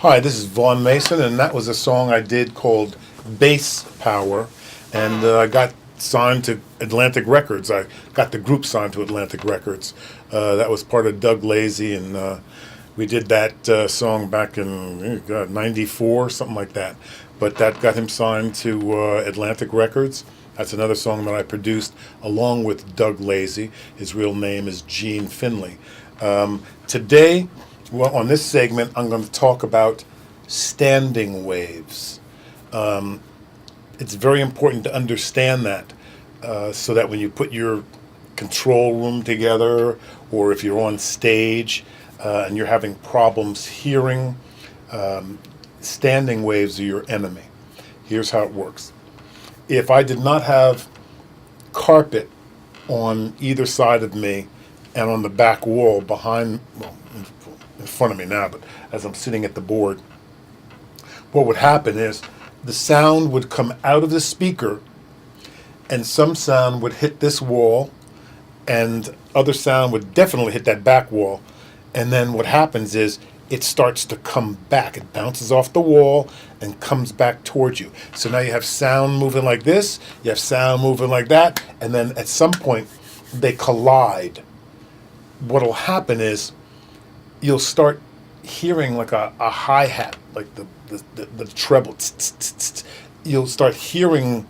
Hi, this is Vaughn Mason, and that was a song I did called Bass Power, and I got signed to Atlantic Records. I got the group signed to Atlantic Records. That was part of Doug Lazy, and we did that song back in '94, something like that. But that got him signed to Atlantic Records. That's another song that I produced along with Doug Lazy. His real name is Gene Finley. Today, well, on this segment, I'm going to talk about standing waves. It's very important to understand that so that when you put your control room together or if you're on stage and you're having problems hearing, standing waves are your enemy. Here's how it works. If I did not have carpet on either side of me and on the back wall behind, well, in front of me now, but as I'm sitting at the board, what would happen is the sound would come out of the speaker and some sound would hit this wall and other sound would definitely hit that back wall. And then what happens is it starts to come back. It bounces off the wall and comes back towards you. So now you have sound moving like this, you have sound moving like that, and then at some point they collide. What'll happen is you'll start hearing like a hi-hat, like the treble. You'll start hearing,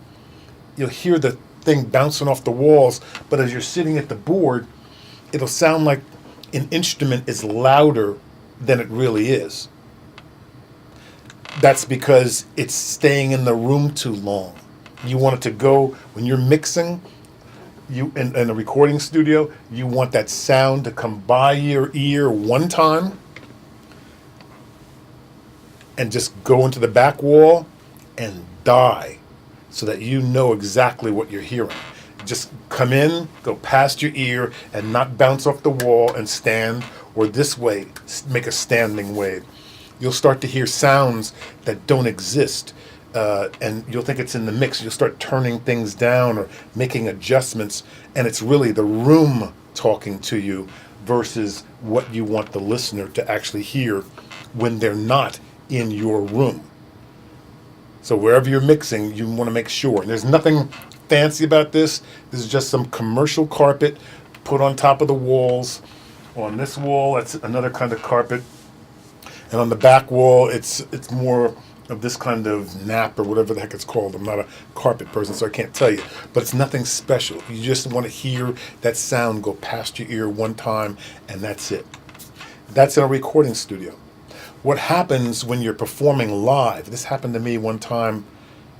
you'll hear the thing bouncing off the walls, but as you're sitting at the board, it'll sound like an instrument is louder than it really is. That's because it's staying in the room too long. You want it to go, when you're mixing, you in a recording studio, you want that sound to come by your ear one time and just go into the back wall and die so that you know exactly what you're hearing. Just come in, go past your ear and not bounce off the wall and stand, or this way, make a standing wave. You'll start to hear sounds that don't exist. And you'll think it's in the mix. You'll start turning things down or making adjustments, and it's really the room talking to you versus what you want the listener to actually hear when they're not in your room. So wherever you're mixing, you want to make sure. And there's nothing fancy about this. This is just some commercial carpet put on top of the walls. On this wall, that's another kind of carpet. And on the back wall, it's more of this kind of nap or whatever the heck it's called. I'm not a carpet person, so I can't tell you. But it's nothing special. You just want to hear that sound go past your ear one time, and that's it. That's in a recording studio. What happens when you're performing live? This happened to me one time.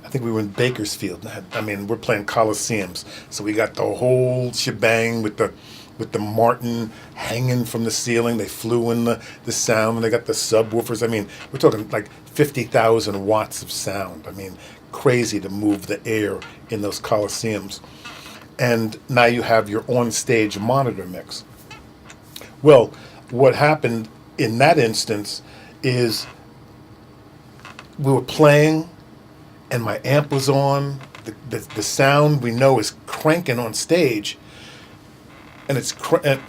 I think we were in Bakersfield. I mean, we're playing Coliseums, so we got the whole shebang with the Martin hanging from the ceiling. They flew in the sound, and they got the subwoofers. I mean, we're talking like 50,000 watts of sound. I mean, crazy to move the air in those Coliseums. And now you have your on-stage monitor mix. Well, what happened in that instance is we were playing, and my amp was on. The sound we know is cranking on stage, and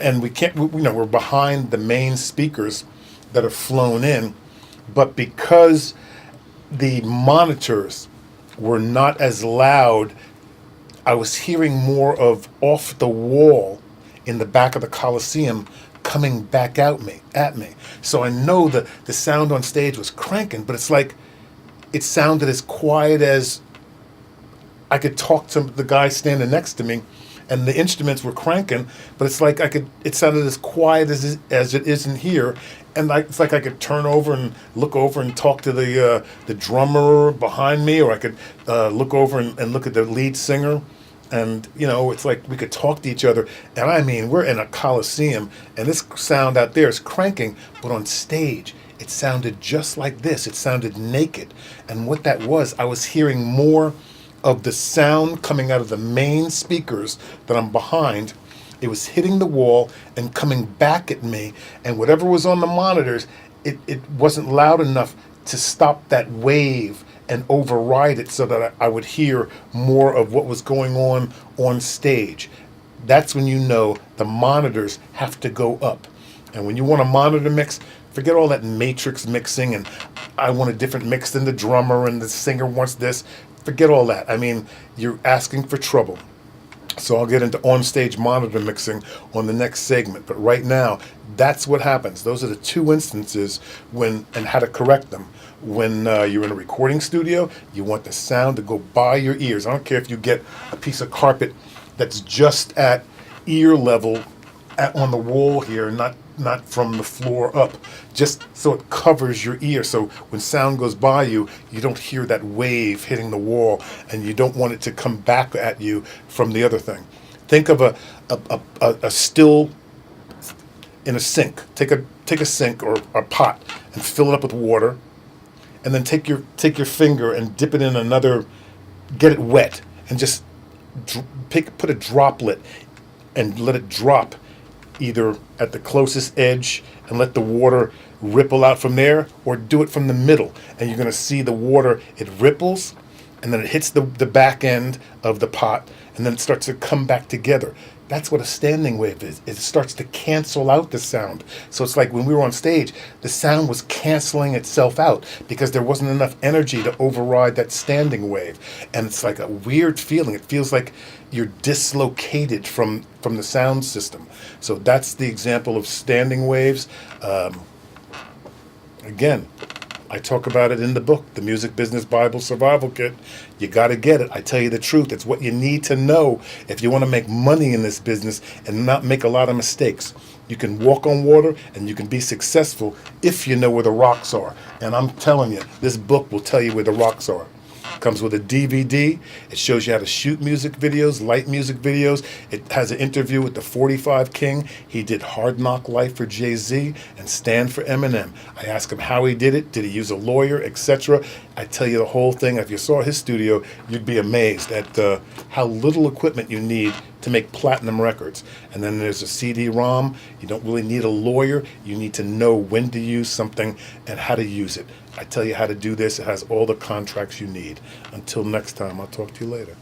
and we can't. We're behind the main speakers that are flown in, but because the monitors were not as loud, I was hearing more of off the wall in the back of the Coliseum coming back at me. So I know that the sound on stage was cranking, but it's like it sounded as quiet as I could talk to the guy standing next to me, and the instruments were cranking, but it's like it sounded as quiet as it is in here, and it's like I could turn over and look over and talk to the drummer behind me, or I could look over and look at the lead singer, and it's like we could talk to each other. And I mean, we're in a Coliseum, and this sound out there is cranking, but on stage it sounded just like this. It sounded naked, and what that was, I was hearing more of the sound coming out of the main speakers that I'm behind. It was hitting the wall and coming back at me, and whatever was on the monitors, it wasn't loud enough to stop that wave and override it so that I would hear more of what was going on stage. That's when you know the monitors have to go up. And when you want a monitor mix, forget all that matrix mixing and I want a different mix than the drummer and the singer wants this. Forget all that. I mean, you're asking for trouble. So I'll get into on-stage monitor mixing on the next segment. But right now, that's what happens. Those are the two instances when and how to correct them. When you're in a recording studio, you want the sound to go by your ears. I don't care if you get a piece of carpet that's just at ear level on the wall here, not from the floor up, just so it covers your ear. So when sound goes by you, you don't hear that wave hitting the wall, and you don't want it to come back at you from the other thing. Think of a still in a sink. Take a sink or a pot and fill it up with water, and then take your finger and dip it in another, get it wet, and just put a droplet and let it drop either at the closest edge and let the water ripple out from there, or do it from the middle, and you're going to see the water, it ripples and then it hits the back end of the pot, and then it starts to come back together. That's what a standing wave is. It starts to cancel out the sound. So it's like when we were on stage, the sound was canceling itself out because there wasn't enough energy to override that standing wave. And it's like a weird feeling. It feels like you're dislocated from the sound system. So that's the example of standing waves. Again, I talk about it in the book, The Music Business Bible Survival Kit. You got to get it. I tell you the truth. It's what you need to know if you want to make money in this business and not make a lot of mistakes. You can walk on water and you can be successful if you know where the rocks are. And I'm telling you, this book will tell you where the rocks are. Comes with a DVD. It shows you how to shoot music videos, light music videos. It has an interview with the 45 King. He did Hard Knock Life for Jay-Z and Stand for Eminem. I asked him how he did it. Did he use a lawyer, etc.? I tell you the whole thing. If you saw his studio, you'd be amazed at how little equipment you need to make platinum records. And then there's a CD-ROM. You don't really need a lawyer. You need to know when to use something and how to use it. I tell you how to do this. It has all the contracts you need. Until next time, I'll talk to you later.